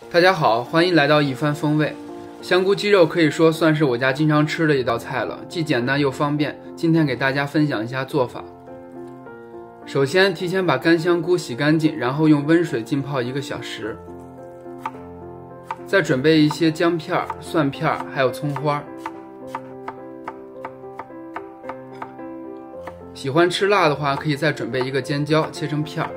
大家好，欢迎来到一番风味。香菇鸡肉可以说算是我家经常吃的一道菜了，既简单又方便。今天给大家分享一下做法。首先，提前把干香菇洗干净，然后用温水浸泡1个小时。再准备一些姜片、蒜片还有葱花。喜欢吃辣的话，可以再准备1个尖椒，切成片。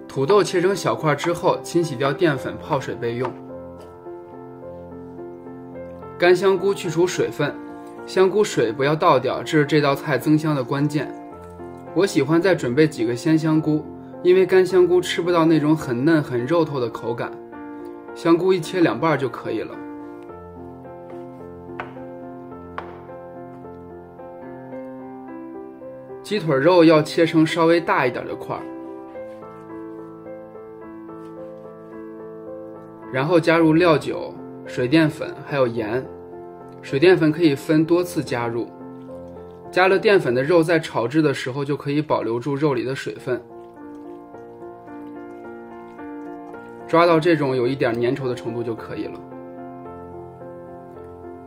土豆切成小块之后，清洗掉淀粉，泡水备用。干香菇去除水分，香菇水不要倒掉，这是这道菜增香的关键。我喜欢再准备几个鲜香菇，因为干香菇吃不到那种很嫩很肉透的口感，香菇一切2半就可以了。鸡腿肉要切成稍微大一点的块，然后加入料酒、水淀粉还有盐。水淀粉可以分多次加入，加了淀粉的肉在炒制的时候就可以保留住肉里的水分，抓到这种有一点粘稠的程度就可以了。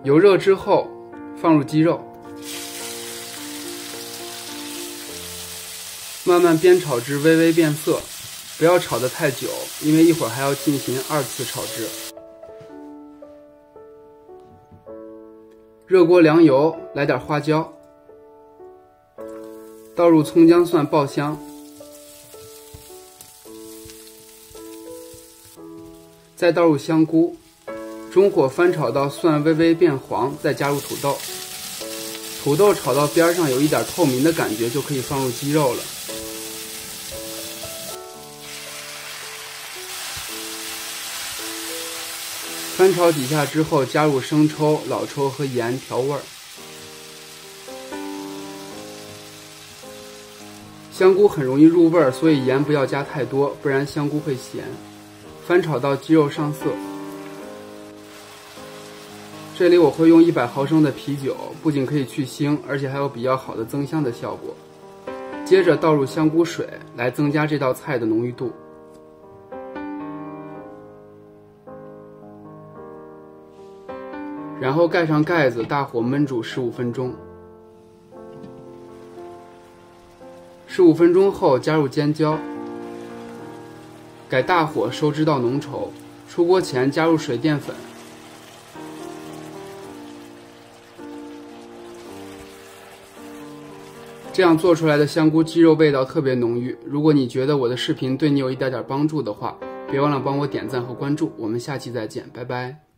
油热之后放入鸡肉，慢慢煸炒至微微变色，不要炒得太久，因为一会儿还要进行2次炒制。热锅凉油，来点花椒，倒入葱姜蒜爆香，再倒入香菇，中火翻炒到蒜微微变黄，再加入土豆。土豆炒到边上有一点透明的感觉，就可以放入鸡肉了。翻炒几下之后，加入生抽、老抽和盐调味儿。香菇很容易入味儿，所以盐不要加太多，不然香菇会咸。翻炒到鸡肉上色。这里我会用100毫升的啤酒，不仅可以去腥，而且还有比较好的增香的效果。接着倒入香菇水，来增加这道菜的浓郁度。然后盖上盖子，大火焖煮15分钟。15分钟后加入尖椒，改大火收汁到浓稠。出锅前加入水淀粉。这样做出来的香菇鸡肉味道特别浓郁。如果你觉得我的视频对你有一点帮助的话，别忘了帮我点赞和关注。我们下期再见，拜拜。